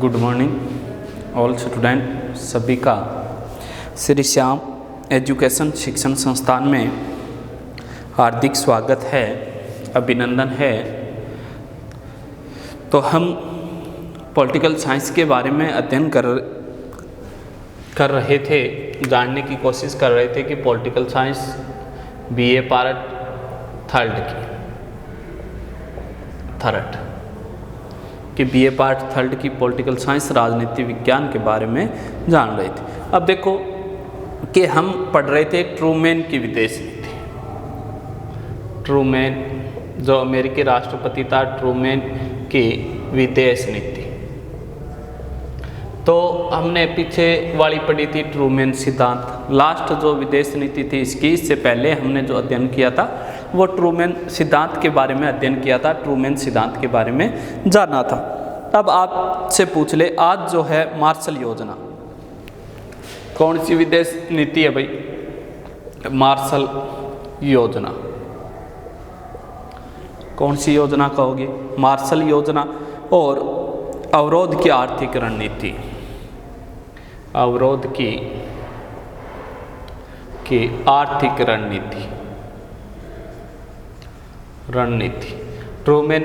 Good morning all student. सभी का Shri Shyam education शिक्षण संस्थान में हार्दिक स्वागत है, अभिनंदन है। तो हम पॉलिटिकल साइंस के बारे में अध्ययन कर रहे थे, जानने की कोशिश कर रहे थे कि political science BA part third कि बीए पार्ट थर्ड की पॉलिटिकल साइंस राजनीति विज्ञान के बारे में जान रहे थे। अब देखो कि हम पढ़ रहे थे ट्रूमैन की विदेश नीति। ट्रूमैन जो अमेरिकी राष्ट्रपति था, ट्रूमैन की विदेश नीति। तो हमने पीछे वाली पढ़ी थी ट्रूमैन सिद्धांत। लास्ट जो विदेश नीति थी इससे पहले हमने जो अध्ययन किया था वो ट्रूमैन सिद्धांत के बारे में अध्ययन किया था, ट्रूमैन सिद्धांत के बारे में जाना था। अब आपसे पूछ ले, आज जो है मार्शल योजना, कौन सी विदेश नीति है भाई? मार्शल योजना। कौन सी योजना कहोगे? मार्शल योजना। और अवरोध की आर्थिक रणनीति, अवरोध की आर्थिक रणनीति। ट्रूमैन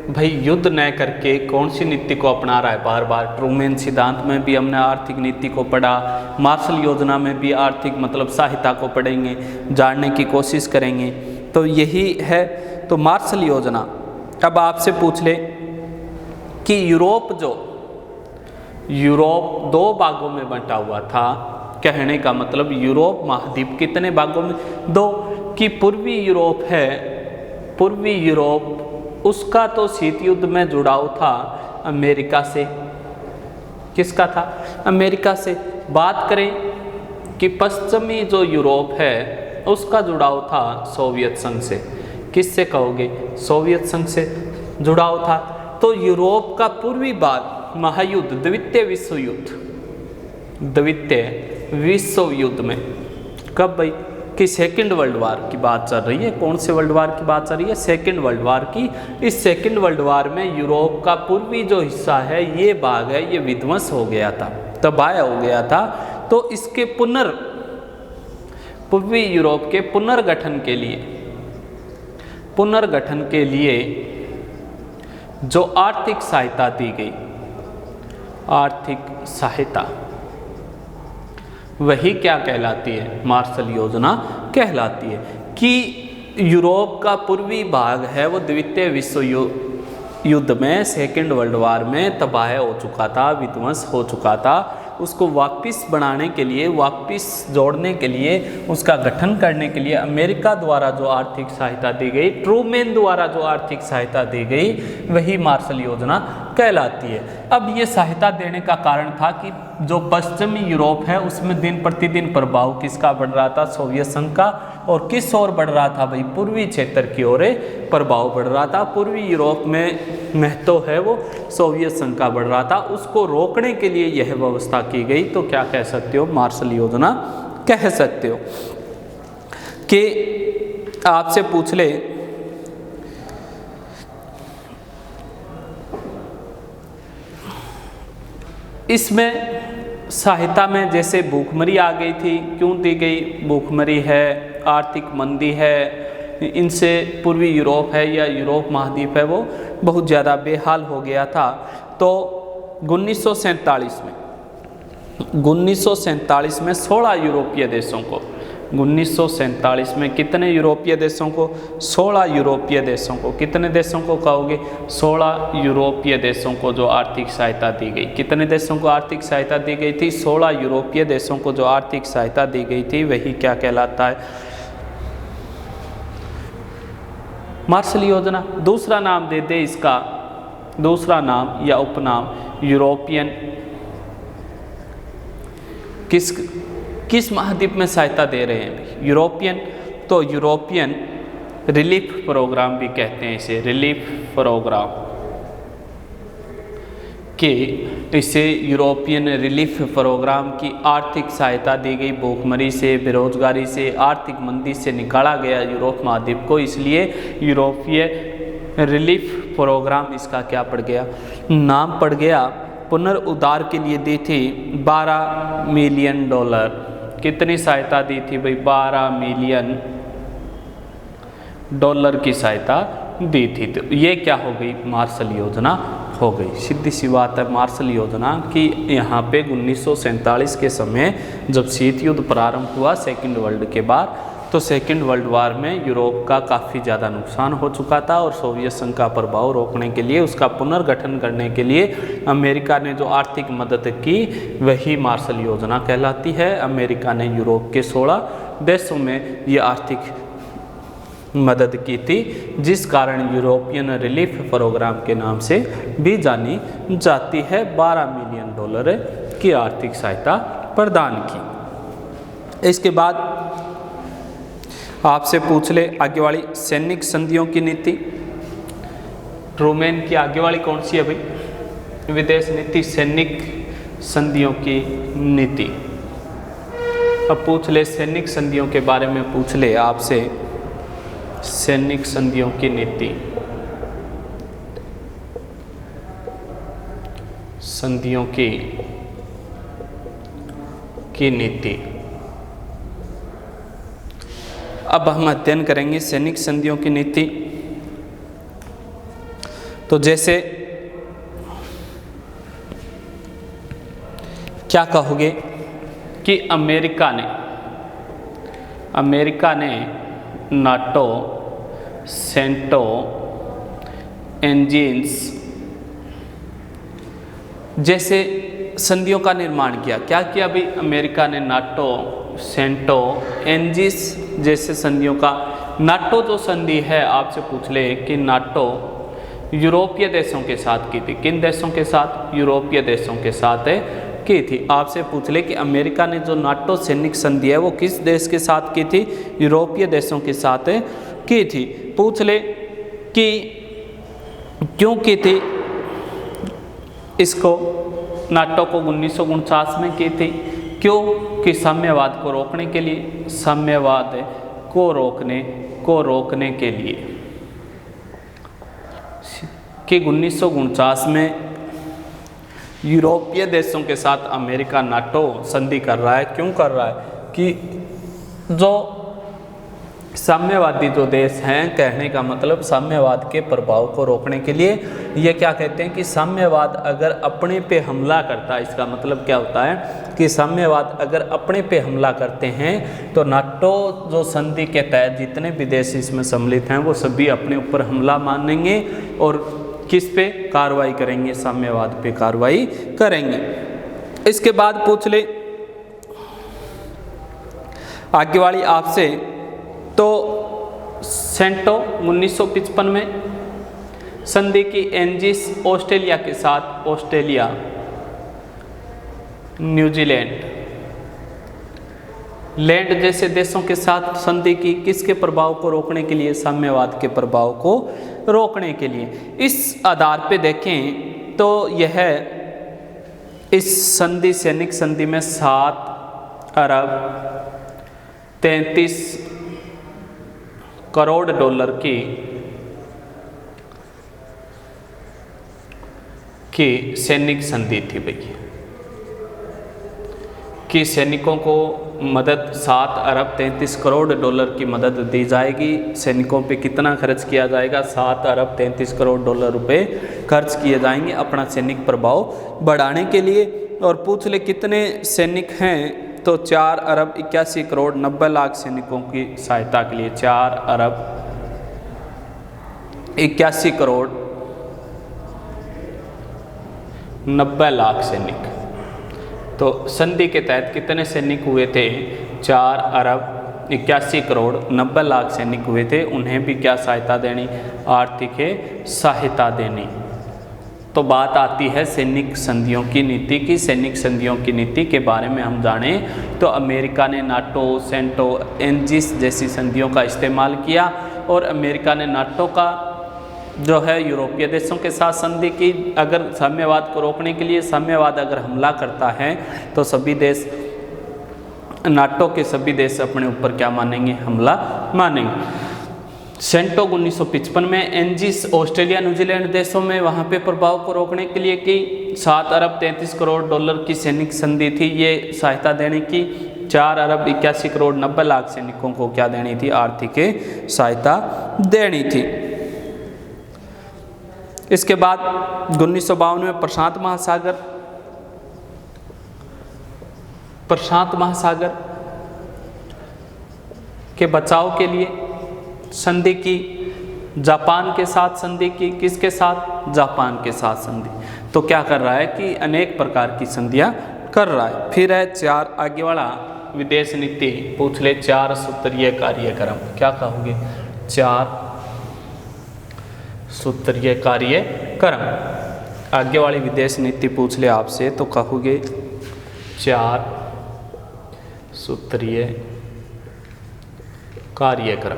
भाई युद्ध न करके कौन सी नीति को अपना रहा है बार बार? ट्रूमैन सिद्धांत में भी हमने आर्थिक नीति को पढ़ा, मार्शल योजना में भी आर्थिक मतलब सहायता को पढ़ेंगे, जानने की कोशिश करेंगे। तो यही है तो मार्शल योजना। अब आपसे पूछ ले कि यूरोप दो भागों में बंटा हुआ था। कहने का मतलब यूरोप महाद्वीप कितने भागों में? दो। कि पूर्वी यूरोप है, पूर्वी यूरोप उसका तो शीत युद्ध में जुड़ाव था अमेरिका से। किसका था? अमेरिका से। बात करें कि पश्चिमी जो यूरोप है उसका जुड़ाव था सोवियत संघ से। किससे कहोगे? सोवियत संघ से जुड़ाव था। तो यूरोप का पूर्वी भाग महायुद्ध, द्वितीय विश्व युद्ध में कब भाई? कि सेकेंड वर्ल्ड वार की बात चल रही है। कौन से वर्ल्ड वार की बात चल रही है? सेकेंड वर्ल्ड वार की। इस सेकेंड वर्ल्ड वार में यूरोप का पूर्वी जो हिस्सा है, ये भाग है, ये विध्वंस हो गया था, तबाह हो गया था। तो इसके पूर्वी यूरोप के पुनर्गठन के लिए जो आर्थिक सहायता दी गई, आर्थिक सहायता, वही क्या कहलाती है? मार्शल योजना कहलाती है। कि यूरोप का पूर्वी भाग है वो द्वितीय विश्व युद्ध में, सेकेंड वर्ल्ड वार में तबाह हो चुका था, विध्वंस हो चुका था। उसको वापस बनाने के लिए, वापस जोड़ने के लिए, उसका गठन करने के लिए अमेरिका द्वारा जो आर्थिक सहायता दी गई, ट्रूमैन द्वारा जो आर्थिक सहायता दी गई, वही मार्शल योजना कहलाती है। अब ये सहायता देने का कारण था कि जो पश्चिमी यूरोप है उसमें दिन प्रतिदिन प्रभाव किसका बढ़ रहा था? सोवियत संघ का। और किस ओर बढ़ रहा था भाई? पूर्वी क्षेत्र की ओर प्रभाव बढ़ रहा था। पूर्वी यूरोप में महत्व है वो सोवियत संघ का बढ़ रहा था। उसको रोकने के लिए यह व्यवस्था की गई। तो क्या कह सकते हो? मार्शल योजना कह सकते हो। कि आपसे पूछ ले इसमें सहायता में जैसे भूखमरी आ गई थी, क्यों दी गई? भूखमरी है, आर्थिक मंदी है, इनसे पूर्वी यूरोप है या यूरोप महाद्वीप है वो बहुत ज़्यादा बेहाल हो गया था। तो 1947 में 16 यूरोपीय देशों को, 1947 में कितने यूरोपीय देशों को? 16 यूरोपीय देशों को। कितने देशों को कहोगे? 16 यूरोपीय देशों को जो आर्थिक सहायता दी गई। कितने देशों को आर्थिक सहायता दी गई थी? 16 यूरोपीय देशों को जो आर्थिक सहायता दी गई थी, वही क्या कहलाता है? मार्शल योजना। दूसरा नाम दे दे इसका, दूसरा नाम या उपनाम यूरोपियन। किस महाद्वीप में सहायता दे रहे हैं? यूरोपियन। तो यूरोपियन रिलीफ प्रोग्राम भी कहते हैं इसे, रिलीफ प्रोग्राम। कि इसे यूरोपियन रिलीफ प्रोग्राम की आर्थिक सहायता दी गई। भूखमरी से, बेरोजगारी से, आर्थिक मंदी से निकाला गया यूरोप महाद्वीप को, इसलिए यूरोपीय रिलीफ प्रोग्राम इसका क्या पड़ गया? नाम पड़ गया। पुनरुद्धार के लिए दी थी 12 मिलियन डॉलर। कितनी सहायता दी थी भाई? 12 मिलियन डॉलर की सहायता दी थी। तो ये क्या हो गई? मार्शल योजना हो गई। सीधी सी बात है मार्शल योजना की। यहाँ पे 1947 के समय जब शीत युद्ध प्रारंभ हुआ सेकेंड वर्ल्ड के बाद, तो सेकेंड वर्ल्ड वार में यूरोप का काफ़ी ज़्यादा नुकसान हो चुका था और सोवियत संघ का प्रभाव रोकने के लिए, उसका पुनर्गठन करने के लिए अमेरिका ने जो आर्थिक मदद की वही मार्शल योजना कहलाती है। अमेरिका ने यूरोप के 16 देशों में ये आर्थिक मदद की थी, जिस कारण यूरोपियन रिलीफ प्रोग्राम के नाम से भी जानी जाती है। 12 मिलियन डॉलर की आर्थिक सहायता प्रदान की। इसके बाद आपसे पूछ ले आगे वाली सैनिक संधियों की नीति। ट्रूमैन की आगे वाली कौन सी है भाई? विदेश नीति, सैनिक संधियों की नीति। अब पूछ ले सैनिक संधियों के बारे में, पूछ ले आपसे सैनिक संधियों की नीति। संधियों की नीति। अब हम अध्ययन करेंगे सैनिक संधियों की नीति। तो जैसे क्या कहोगे कि अमेरिका ने नाटो, सेंटो, एंजिन्स जैसे संधियों का निर्माण किया। क्या किया भाई? अमेरिका ने नाटो, सेंटो, एंजिस जैसे संधियों का। नाटो जो संधि है, आपसे पूछ ले कि नाटो यूरोपीय देशों के साथ की थी। किन देशों के साथ? यूरोपीय देशों के साथ की थी। आपसे पूछ ले कि अमेरिका ने जो नाटो सैनिक संधि है वो किस देश के साथ की थी? यूरोपीय देशों के साथ की थी। पूछ ले कि क्यों की थी? इसको नाटो को 1949 में की थी। क्यों? कि साम्यवाद को रोकने के लिए, साम्यवाद को रोकने के लिए। कि 1949 में यूरोपीय देशों के साथ अमेरिका नाटो संधि कर रहा है। क्यों कर रहा है? कि जो साम्यवादी जो देश हैं, कहने का मतलब साम्यवाद के प्रभाव को रोकने के लिए, ये क्या कहते हैं कि साम्यवाद अगर अपने पे हमला करता है, इसका मतलब क्या होता है कि साम्यवाद अगर अपने पे हमला करते हैं तो नाटो जो संधि के तहत जितने भी देश इसमें सम्मिलित हैं वो सभी अपने ऊपर हमला मानेंगे और किस पे कार्रवाई करेंगे? साम्यवाद पे कार्रवाई करेंगे। इसके बाद पूछ ले आगे वाली आपसे, तो सेंटो 1955 में संधि की। एंजिस ऑस्ट्रेलिया के साथ, ऑस्ट्रेलिया, न्यूजीलैंड, लैंड जैसे देशों के साथ संधि की। किसके प्रभाव को रोकने के लिए? साम्यवाद के प्रभाव को रोकने के लिए। इस आधार पे देखें तो यह इस संधि, सैनिक संधि में 7 अरब 33 करोड़ डॉलर की सैनिक संधि थी भाई। कि सैनिकों को मदद 7 अरब 33 करोड़ डॉलर की मदद दी जाएगी। सैनिकों पे कितना खर्च किया जाएगा? 7 अरब 33 करोड़ डॉलर रुपए खर्च किए जाएंगे अपना सैनिक प्रभाव बढ़ाने के लिए। और पूछ ले कितने सैनिक हैं? तो 4 अरब 81 करोड़ 90 लाख सैनिकों की सहायता के लिए। 4 अरब 81 करोड़ 90 लाख सैनिक। तो संधि के तहत कितने सैनिक हुए थे? 4 अरब 81 करोड़ 90 लाख सैनिक हुए थे। उन्हें भी क्या सहायता देनी? आर्थिक सहायता देनी। तो बात आती है सैनिक संधियों की नीति की। सैनिक संधियों की नीति के बारे में हम जानें तो अमेरिका ने नाटो, सेंटो, एंजिस जैसी संधियों का इस्तेमाल किया और अमेरिका ने नाटो का जो है यूरोपीय देशों के साथ संधि की। अगर साम्यवाद को रोकने के लिए, साम्यवाद अगर हमला करता है तो सभी देश, नाटो के सभी देश अपने ऊपर क्या मानेंगे? हमला मानेंगे। सेंटोग 1955 में, एनजिस ऑस्ट्रेलिया न्यूजीलैंड देशों में वहाँ पे प्रभाव को रोकने के लिए की। 7 अरब 33 करोड़ डॉलर की सैनिक संधि थी ये सहायता देने की। 4 अरब 81 करोड़ 90 लाख सैनिकों को क्या देनी थी, आर्थिक सहायता देनी थी। इसके बाद 1952 में प्रशांत महासागर के बचाव के लिए संधि की, जापान के साथ संधि की। किसके साथ, जापान के साथ संधि। तो क्या कर रहा है कि अनेक प्रकार की संधियां कर रहा है। फिर है 4 आगे वाला विदेश नीति, पूछ ले 4 सूत्रीय कार्यक्रम। क्या कहोगे, 4 सूत्रीय कार्यक्रम। आगे वाली विदेश नीति पूछ ले आपसे तो कहोगे 4 सूत्रीय कार्यक्रम।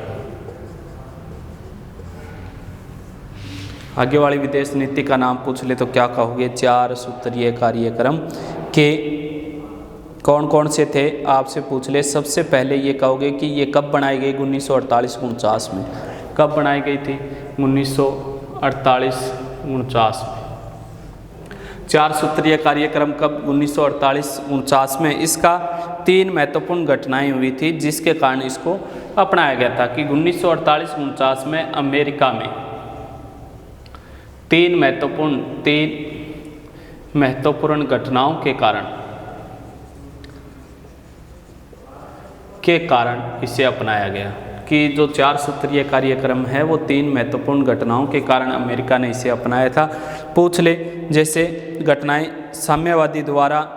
आगे वाली विदेश नीति का नाम पूछ ले तो क्या कहोगे, 4 सूत्रीय कार्यक्रम के कौन कौन से थे आपसे पूछ ले। सबसे पहले ये कहोगे कि ये कब बनाई गई, 1948-49 में। कब बनाई गई थी, 1948-49 में। 4 सूत्रीय कार्यक्रम कब, 1948-49 में। इसका 3 महत्वपूर्ण घटनाएं हुई थी जिसके कारण इसको अपनाया गया था कि 1948-49 में अमेरिका में 3 महत्वपूर्ण घटनाओं के कारण इसे अपनाया गया कि जो 4 सूत्रीय कार्यक्रम है वो 3 महत्वपूर्ण घटनाओं के कारण अमेरिका ने इसे अपनाया था। पूछ ले जैसे घटनाएं, साम्यवादी द्वारा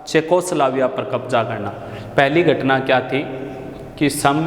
चेकोस्लोवाकिया पर कब्जा करना। पहली घटना क्या थी कि साम्य